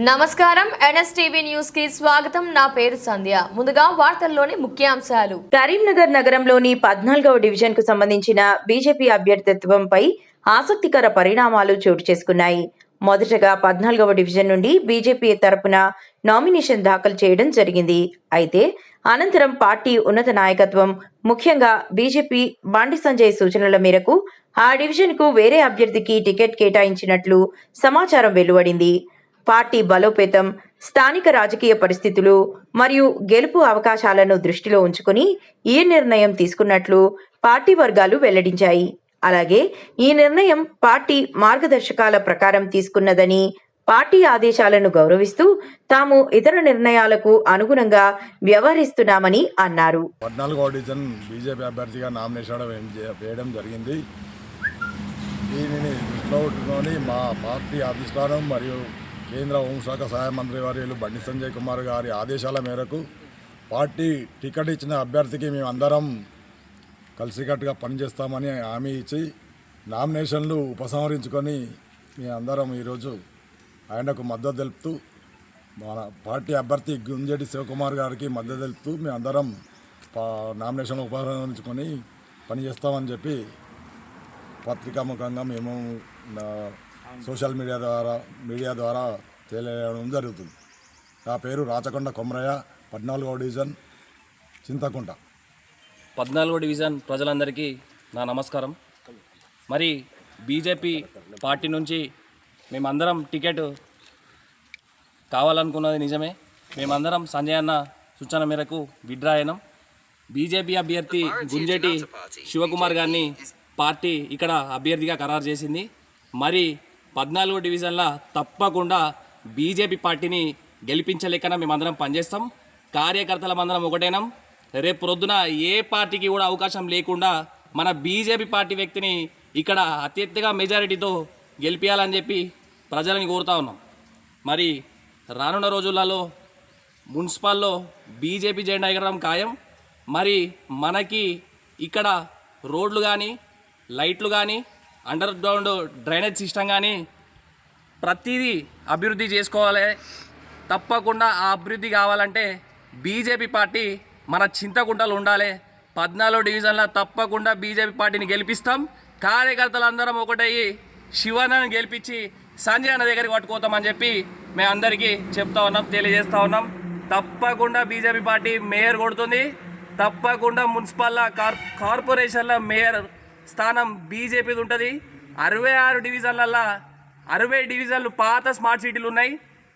నమస్కారం NSTV news కి స్వాగతం. నా పేరు సంధ్య. ముందుగా వార్తల్లోని ముఖ్యాంశాలు. కరీంనగర్ నగరంలోని 14వ డివిజన్ కు సంబంధించిన బీజేపీ అభ్యర్థిత్వంపై ఆసక్తికర పరిణామాలు చోటు చేసుకున్నాయి. మొదటగా 14వ డివిజన్ నుండి బీజేపీ తరపున నామినేషన్ దాఖలు చేయడం జరిగింది. అయితే అనంతరం పార్టీ ఉన్నత నాయకత్వం, ముఖ్యంగా బీజేపీ బండి సంజయ్ సూచనల మేరకు ఆ డివిజన్ కు వేరే అభ్యర్థికి టికెట్ కేటాయించినట్లు సమాచారం వెలువడింది. పార్టీ బలోపేతం, స్థానిక రాజకీయ పరిస్థితులు మరియు గెలుపు అవకాశాలను దృష్టిలో ఉంచుకుని ఈ నిర్ణయం తీసుకున్నట్లు పార్టీ వర్గాలు వెల్లడించాయి. అలాగే ఈ నిర్ణయం పార్టీ మార్గదర్శకాల ప్రకారం తీసుకున్నదని, పార్టీ ఆదేశాలను గౌరవిస్తూ తాము ఇతర నిర్ణయాలకు అనుగుణంగా వ్యవహరిస్తున్నామని అన్నారు. 14వ డివిజన్ బీజేపీ అభ్యర్థిగా నామినేషన్ వేయడం జరిగింది. దీనిని దృష్టిలో పెట్టుకొని మా పార్టీ అధిష్టానం మరియు కేంద్ర హోంశాఖ సహాయ మంత్రి వర్యులు బండి సంజయ్ కుమార్ గారి ఆదేశాల మేరకు పార్టీ టికెట్ ఇచ్చిన అభ్యర్థికి మేము అందరం కలిసికట్టుగా పనిచేస్తామని హామీ ఇచ్చి నామినేషన్లు ఉపసంహరించుకొని మేము అందరం ఈరోజు ఆయనకు మద్దతు తెలుపుతూ మన పార్టీ అభ్యర్థి గుంజేటి శివకుమార్ గారికి మద్దతు తెలుపుతూ మేము అందరం నామినేషన్లు ఉపసంహరించుకొని పనిచేస్తామని చెప్పి పత్రికాముఖంగా మేము సోషల్ మీడియా ద్వారా తెలియడం జరుగుతుంది. నా పేరు రాచకొండ కొమరయ్య, 14వ డివిజన్, చింతకుంట. 14వ డివిజన్ ప్రజలందరికీ నా నమస్కారం. మరి బీజేపీ పార్టీ నుంచి మేమందరం టికెట్ కావాలనుకున్నది నిజమే. మేమందరం సంజయ్ అన్న సూచన మేరకు విత్డ్రా అయినాం. బీజేపీ అభ్యర్థి గుంజేటి శివకుమార్ గారిని పార్టీ ఇక్కడ అభ్యర్థిగా ఖరారు చేసింది. మరి 14వ డివిజన్లో తప్పకుండా బీజేపీ పార్టీని గెలిపించలేకనా మేమందరం పనిచేస్తాం. కార్యకర్తలమందరం ఒకటేనాం. రేపు ప్రొద్దున ఏ పార్టీకి కూడా అవకాశం లేకుండా మన బీజేపీ పార్టీ వ్యక్తిని ఇక్కడ అత్యధిక మెజారిటీతో గెలిపించాలని చెప్పి ప్రజలని కోరుతా ఉన్నాం. మరి రానున్న రోజులలో మున్సిపల్లో బీజేపీ జెండా ఎగరడం ఖాయం. మరి మనకి ఇక్కడ రోడ్లు కానీ, లైట్లు కానీ, అండర్ గ్రౌండ్ డ్రైనేజ్ సిస్టమ్ కానీ ప్రతిదీ అభివృద్ధి చేసుకోవాలి. తప్పకుండా ఆ అభివృద్ధి కావాలంటే బీజేపీ పార్టీ మన చింతకుంటలో ఉండాలి. 14వ డివిజన్లో తప్పకుండా బీజేపీ పార్టీని గెలిపిస్తాం. కార్యకర్తలందరం ఒకటయ్యి శివన్నను గెలిపించి సంజయ్ అన్న దగ్గరికి పట్టుకోతామని చెప్పి మేము అందరికీ చెప్తా ఉన్నాం, తెలియజేస్తూ ఉన్నాం. తప్పకుండా బీజేపీ పార్టీ మేయర్ కొడుతుంది. తప్పకుండా మున్సిపల్ కార్పొరేషన్ల మేయర్ స్థానం బీజేపీది ఉంటుంది. 66 డివిజన్లలో 60 డివిజన్లు పాత స్మార్ట్ సిటీలు ఉన్నాయి.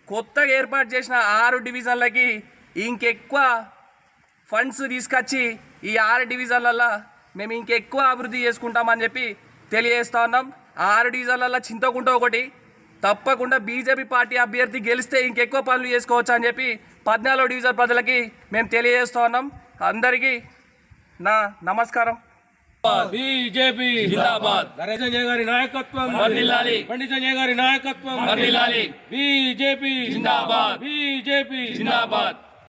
కొత్తగా ఏర్పాటు చేసిన 6 డివిజన్లకి ఇంకెక్కువ ఫండ్స్ తీసుకొచ్చి ఈ 6 డివిజన్లలో మేము ఇంకెక్కువ అభివృద్ధి చేసుకుంటామని చెప్పి తెలియజేస్తూ ఉన్నాం. 6 డివిజన్లలో చింతకుంట ఒకటి. తప్పకుండా బీజేపీ పార్టీ అభ్యర్థి గెలిస్తే ఇంకెక్కువ పనులు చేసుకోవచ్చు అని చెప్పి 14వ డివిజన్ ప్రజలకి మేము తెలియజేస్తూ ఉన్నాం. అందరికీ నా నమస్కారం. బీజేపీ జిందాబాద్. సంజయ్ గారి నాయకత్వం వర్ధిల్లాలి. బండి సంజయ్ గారి నాయకత్వం వర్ధిల్లాలి. బీజేపీ జిందాబాద్. బీజేపీ జిందాబాద్.